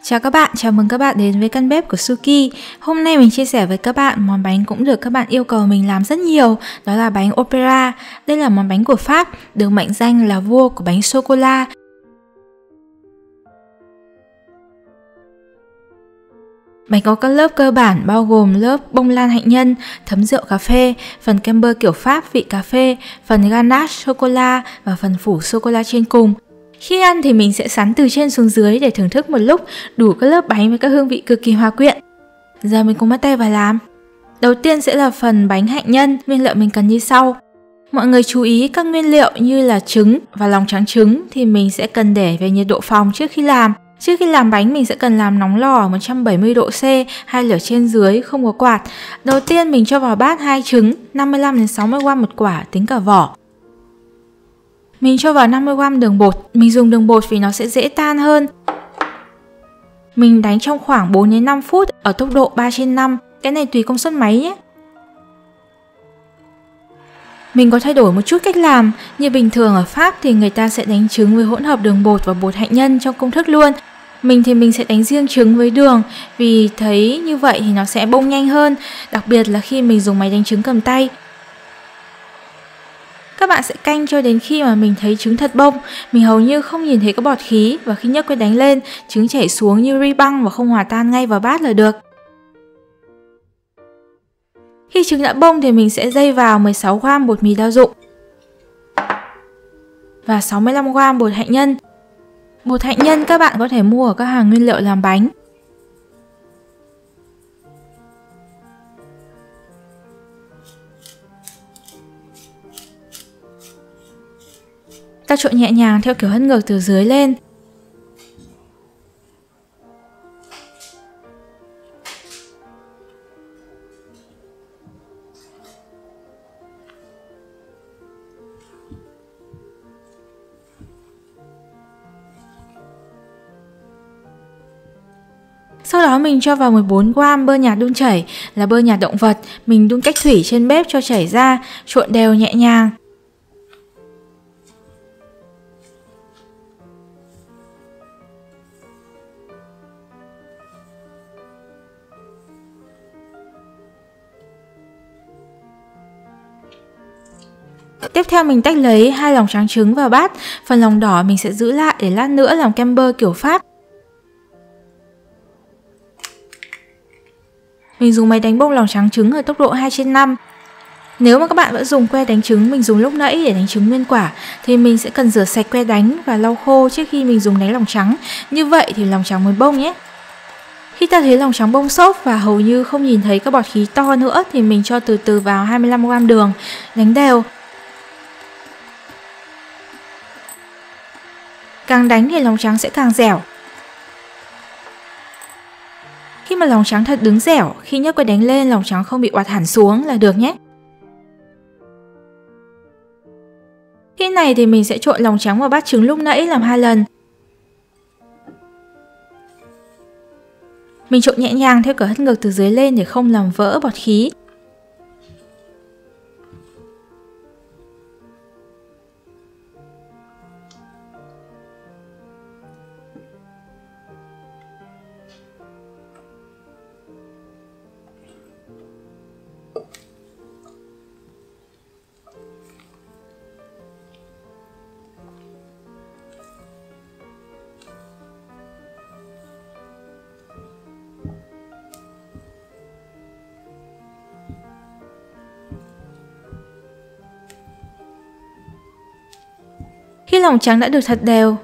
Chào các bạn, chào mừng các bạn đến với căn bếp của Suki. Hôm nay mình chia sẻ với các bạn món bánh cũng được các bạn yêu cầu mình làm rất nhiều, đó là bánh Opéra. Đây là món bánh của Pháp, được mệnh danh là vua của bánh sô-cô-la. Bánh có các lớp cơ bản bao gồm lớp bông lan hạnh nhân, thấm rượu cà phê, phần kem bơ kiểu Pháp vị cà phê, phần ganache sô-cô-la và phần phủ sô-cô-la trên cùng. Khi ăn thì mình sẽ sắn từ trên xuống dưới để thưởng thức một lúc, đủ các lớp bánh với các hương vị cực kỳ hòa quyện. Giờ mình cùng bắt tay vào làm. Đầu tiên sẽ là phần bánh hạnh nhân, nguyên liệu mình cần như sau. Mọi người chú ý các nguyên liệu như là trứng và lòng trắng trứng thì mình sẽ cần để về nhiệt độ phòng trước khi làm. Trước khi làm bánh mình sẽ cần làm nóng lò ở 170 độ C, hai lửa trên dưới, không có quạt. Đầu tiên mình cho vào bát 2 trứng, 55-60g một quả tính cả vỏ. Mình cho vào 50g đường bột, mình dùng đường bột vì nó sẽ dễ tan hơn. Mình đánh trong khoảng 4-5 phút ở tốc độ 3/5, cái này tùy công suất máy nhé. Mình có thay đổi một chút cách làm, như bình thường ở Pháp thì người ta sẽ đánh trứng với hỗn hợp đường bột và bột hạnh nhân trong công thức luôn. Mình sẽ đánh riêng trứng với đường, vì thấy như vậy thì nó sẽ bông nhanh hơn, đặc biệt là khi mình dùng máy đánh trứng cầm tay. Các bạn sẽ canh cho đến khi mà mình thấy trứng thật bông, mình hầu như không nhìn thấy có bọt khí và khi nhấc que đánh lên, trứng chảy xuống như ri băng và không hòa tan ngay vào bát là được. Khi trứng đã bông thì mình sẽ dây vào 16g bột mì đa dụng và 65g bột hạnh nhân. Bột hạnh nhân các bạn có thể mua ở các hàng nguyên liệu làm bánh. Ta trộn nhẹ nhàng theo kiểu hất ngược từ dưới lên. Sau đó mình cho vào 14g bơ nhạt đun chảy, là bơ nhạt động vật, mình đun cách thủy trên bếp cho chảy ra, trộn đều nhẹ nhàng. Tiếp theo mình tách lấy 2 lòng trắng trứng vào bát, phần lòng đỏ mình sẽ giữ lại để lát nữa làm kem bơ kiểu Pháp. Mình dùng máy đánh bông lòng trắng trứng ở tốc độ 2/5. Nếu mà các bạn vẫn dùng que đánh trứng mình dùng lúc nãy để đánh trứng nguyên quả thì mình sẽ cần rửa sạch que đánh và lau khô trước khi mình dùng đánh lòng trắng. Như vậy thì lòng trắng mới bông nhé. Khi ta thấy lòng trắng bông xốp và hầu như không nhìn thấy các bọt khí to nữa thì mình cho từ từ vào 25g đường, đánh đều. Càng đánh thì lòng trắng sẽ càng dẻo. Khi mà lòng trắng thật đứng dẻo, khi nhấc que đánh lên lòng trắng không bị oạt hẳn xuống là được nhé. Khi này thì mình sẽ trộn lòng trắng vào bát trứng lúc nãy làm 2 lần. Mình trộn nhẹ nhàng theo kiểu hất ngược từ dưới lên để không làm vỡ bọt khí. Khi lòng trắng đã được thật đều,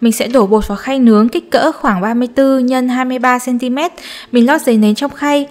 mình sẽ đổ bột vào khay nướng kích cỡ khoảng 34 x 23 cm. Mình lót giấy nến trong khay.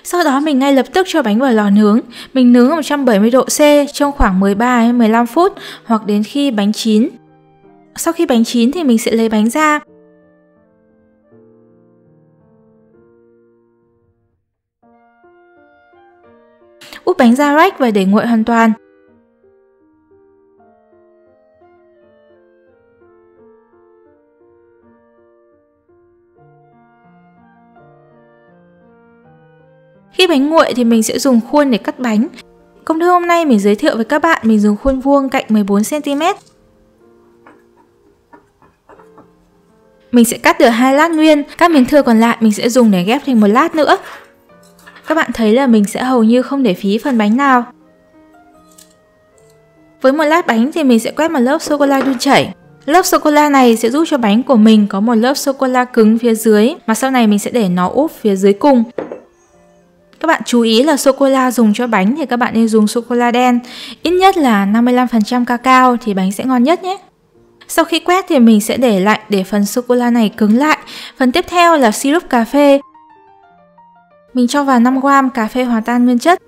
Sau đó mình ngay lập tức cho bánh vào lò nướng. Mình nướng ở 170 độ C trong khoảng 13-15 phút hoặc đến khi bánh chín. Sau khi bánh chín thì mình sẽ lấy bánh ra. úp bánh ra rack và để nguội hoàn toàn. Khi bánh nguội thì mình sẽ dùng khuôn để cắt bánh. Công thức hôm nay mình giới thiệu với các bạn, mình dùng khuôn vuông cạnh 14 cm. Mình sẽ cắt được 2 lát nguyên, các miếng thừa còn lại mình sẽ dùng để ghép thành một lát nữa. Các bạn thấy là mình sẽ hầu như không để phí phần bánh nào. Với một lát bánh thì mình sẽ quét một lớp sô-cô-la đun chảy. Lớp sô-cô-la này sẽ giúp cho bánh của mình có một lớp sô-cô-la cứng phía dưới, mà sau này mình sẽ để nó úp phía dưới cùng. Các bạn chú ý là sô-cô-la dùng cho bánh thì các bạn nên dùng sô-cô-la đen, ít nhất là 55% cacao thì bánh sẽ ngon nhất nhé. Sau khi quét thì mình sẽ để lạnh để phần sô-cô-la này cứng lại. Phần tiếp theo là syrup cà phê. Mình cho vào 5g cà phê hòa tan nguyên chất,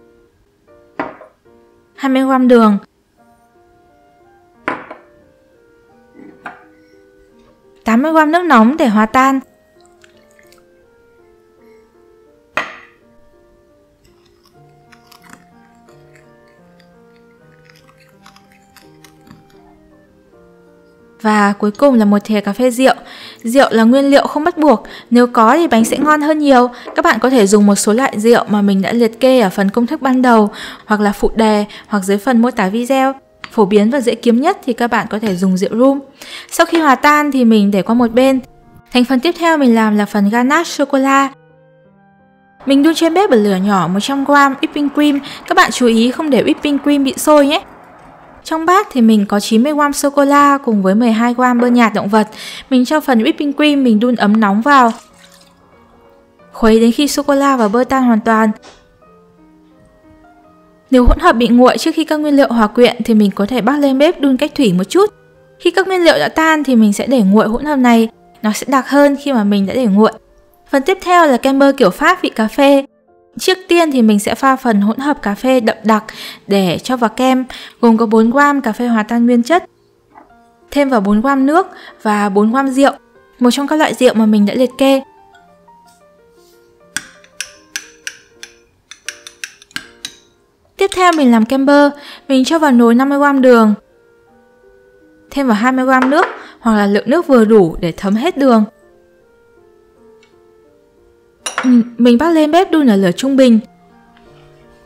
20g đường, 80g nước nóng để hòa tan. Và cuối cùng là một thìa cà phê rượu. Rượu là nguyên liệu không bắt buộc, nếu có thì bánh sẽ ngon hơn nhiều. Các bạn có thể dùng một số loại rượu mà mình đã liệt kê ở phần công thức ban đầu, hoặc là phụ đề, hoặc dưới phần mô tả video. Phổ biến và dễ kiếm nhất thì các bạn có thể dùng rượu rum. Sau khi hòa tan thì mình để qua một bên. Thành phần tiếp theo mình làm là phần ganache sô-cô-la. Mình đun trên bếp ở lửa nhỏ 100g whipping cream. Các bạn chú ý không để whipping cream bị sôi nhé. Trong bát thì mình có 90g sô-cô-la cùng với 12g bơ nhạt động vật. Mình cho phần whipping cream mình đun ấm nóng vào. Khuấy đến khi sô-cô-la và bơ tan hoàn toàn. Nếu hỗn hợp bị nguội trước khi các nguyên liệu hòa quyện thì mình có thể bắc lên bếp đun cách thủy một chút. Khi các nguyên liệu đã tan thì mình sẽ để nguội hỗn hợp này. Nó sẽ đặc hơn khi mà mình đã để nguội. Phần tiếp theo là kem bơ kiểu Pháp vị cà phê. Trước tiên thì mình sẽ pha phần hỗn hợp cà phê đậm đặc để cho vào kem, gồm có 4g cà phê hòa tan nguyên chất, thêm vào 4g nước và 4g rượu, một trong các loại rượu mà mình đã liệt kê. Tiếp theo mình làm kem bơ, mình cho vào nồi 50g đường, thêm vào 20g nước hoặc là lượng nước vừa đủ để thấm hết đường. Mình bắc lên bếp đun ở lửa trung bình.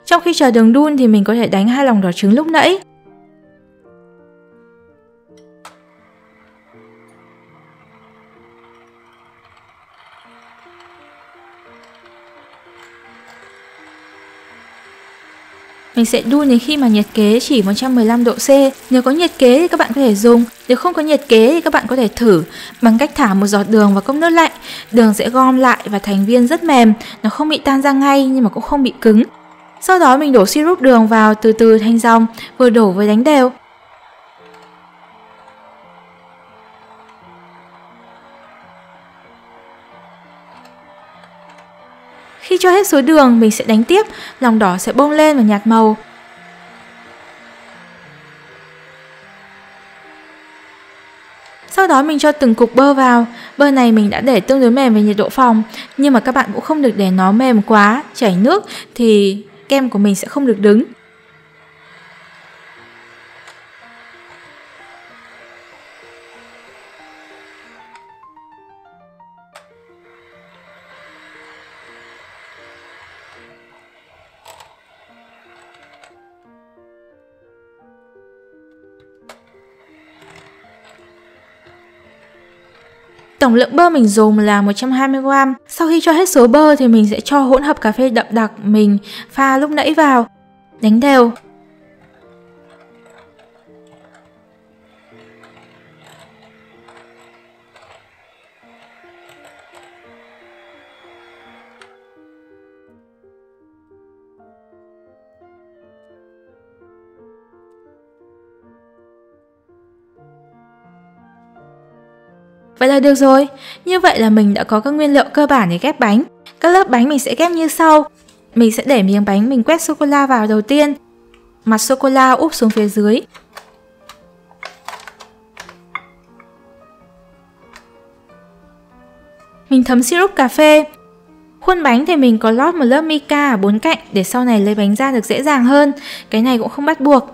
Trong khi chờ đường đun thì mình có thể đánh 2 lòng đỏ trứng lúc nãy. Mình sẽ đun đến khi mà nhiệt kế chỉ 115 độ C. Nếu có nhiệt kế thì các bạn có thể dùng, nếu không có nhiệt kế thì các bạn có thể thử bằng cách thả một giọt đường vào cốc nước lạnh. Đường sẽ gom lại và thành viên rất mềm, nó không bị tan ra ngay nhưng mà cũng không bị cứng. Sau đó mình đổ syrup đường vào từ từ thành dòng, vừa đổ vừa đánh đều. Khi cho hết số đường, mình sẽ đánh tiếp, lòng đỏ sẽ bông lên và nhạt màu. Sau đó mình cho từng cục bơ vào. Bơ này mình đã để tương đối mềm về nhiệt độ phòng, nhưng mà các bạn cũng không được để nó mềm quá, chảy nước thì kem của mình sẽ không được đứng. Tổng lượng bơ mình dùng là 120g. Sau khi cho hết số bơ thì mình sẽ cho hỗn hợp cà phê đậm đặc mình pha lúc nãy vào, đánh đều. Vậy là được rồi. Như vậy là mình đã có các nguyên liệu cơ bản để ghép bánh. Các lớp bánh mình sẽ ghép như sau. Mình sẽ để miếng bánh mình quét sô-cô-la vào đầu tiên. Mặt sô-cô-la úp xuống phía dưới. Mình thấm syrup cà phê. Khuôn bánh thì mình có lót một lớp mica ở 4 cạnh để sau này lấy bánh ra được dễ dàng hơn. Cái này cũng không bắt buộc.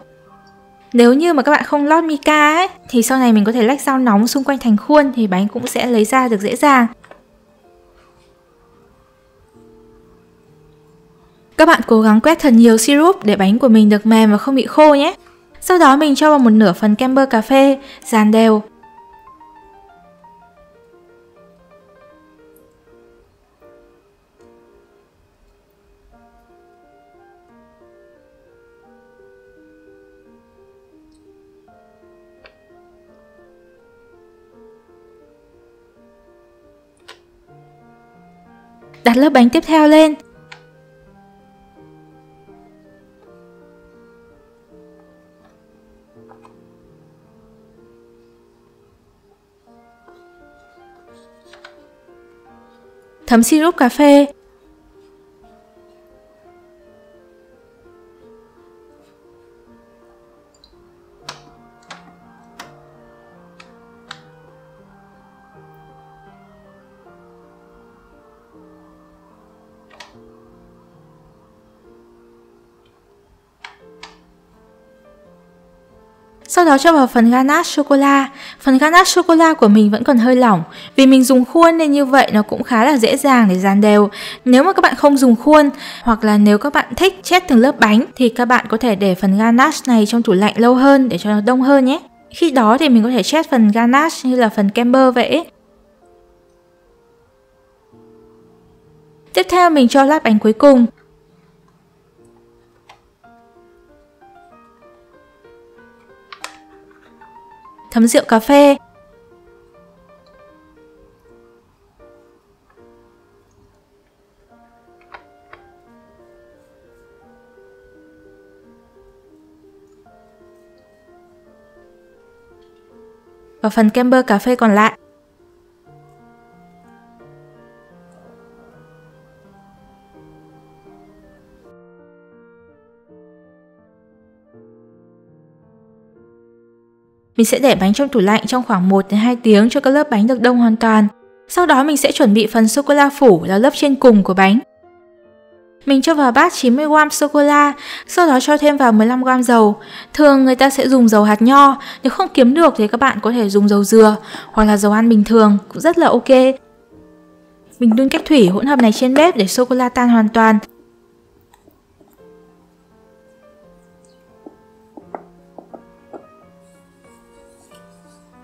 Nếu như mà các bạn không lót mica ấy, thì sau này mình có thể lách dao nóng xung quanh thành khuôn thì bánh cũng sẽ lấy ra được dễ dàng. Các bạn cố gắng quét thật nhiều syrup để bánh của mình được mềm và không bị khô nhé. Sau đó mình cho vào một nửa phần kem bơ cà phê, dàn đều. Đặt lớp bánh tiếp theo lên. Thấm syrup cà phê. Sau đó cho vào phần ganache sô-cô-la. Phần ganache sô-cô-la của mình vẫn còn hơi lỏng. Vì mình dùng khuôn nên như vậy nó cũng khá là dễ dàng để dàn đều. Nếu mà các bạn không dùng khuôn, hoặc là nếu các bạn thích chết từng lớp bánh, thì các bạn có thể để phần ganache này trong tủ lạnh lâu hơn để cho nó đông hơn nhé. Khi đó thì mình có thể chết phần ganache như là phần kem bơ vậy. Tiếp theo mình cho lát bánh cuối cùng. Thấm rượu cà phê. Và phần kem bơ cà phê còn lại. Mình sẽ để bánh trong tủ lạnh trong khoảng 1 đến 2 tiếng cho các lớp bánh được đông hoàn toàn. Sau đó mình sẽ chuẩn bị phần sô-cô-la phủ là lớp trên cùng của bánh. Mình cho vào bát 90g sô-cô-la, sau đó cho thêm vào 15g dầu. Thường người ta sẽ dùng dầu hạt nho, nếu không kiếm được thì các bạn có thể dùng dầu dừa hoặc là dầu ăn bình thường, cũng rất là ok. Mình đun cách thủy hỗn hợp này trên bếp để sô-cô-la tan hoàn toàn.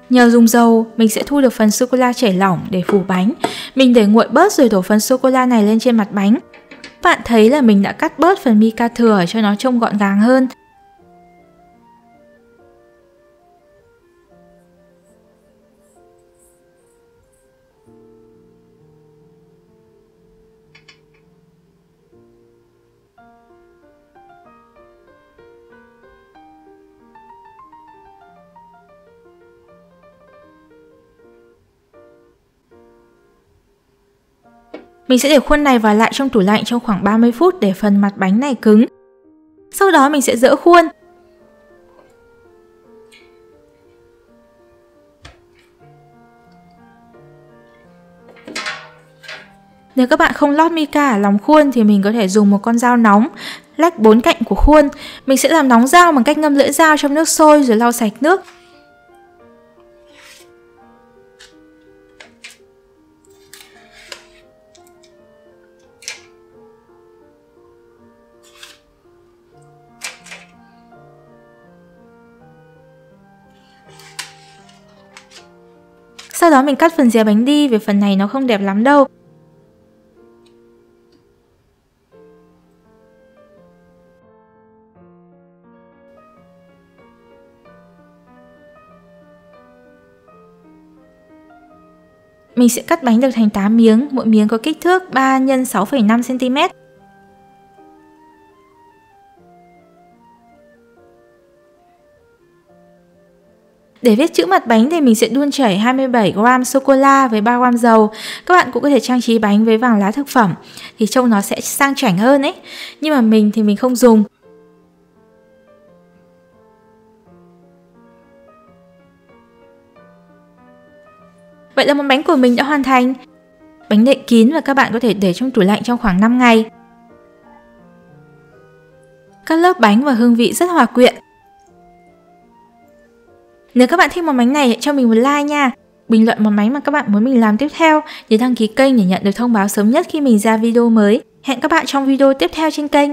Nhờ dùng dầu, mình sẽ thu được phần sô-cô-la chảy lỏng để phủ bánh. Mình để nguội bớt rồi đổ phần sô-cô-la này lên trên mặt bánh. Bạn thấy là mình đã cắt bớt phần mica thừa cho nó trông gọn gàng hơn. Mình sẽ để khuôn này vào lại trong tủ lạnh trong khoảng 30 phút để phần mặt bánh này cứng. Sau đó mình sẽ dỡ khuôn. Nếu các bạn không lót mica ở lòng khuôn thì mình có thể dùng một con dao nóng lách 4 cạnh của khuôn. Mình sẽ làm nóng dao bằng cách ngâm lưỡi dao trong nước sôi rồi lau sạch nước. Sau đó mình cắt phần rìa bánh đi vì phần này nó không đẹp lắm đâu. Mình sẽ cắt bánh được thành 8 miếng, mỗi miếng có kích thước 3 x 6,5 cm. Để viết chữ mặt bánh thì mình sẽ đun chảy 27g sô-cô-la với 3g dầu. Các bạn cũng có thể trang trí bánh với vàng lá thực phẩm thì trông nó sẽ sang chảnh hơn ấy. Nhưng mà mình thì mình không dùng. Vậy là món bánh của mình đã hoàn thành. bánh đậy kín và các bạn có thể để trong tủ lạnh trong khoảng 5 ngày. Các lớp bánh và hương vị rất hòa quyện. Nếu các bạn thích món bánh này, hãy cho mình một like nha. Bình luận món bánh mà các bạn muốn mình làm tiếp theo, nhớ đăng ký kênh để nhận được thông báo sớm nhất khi mình ra video mới. Hẹn các bạn trong video tiếp theo trên kênh.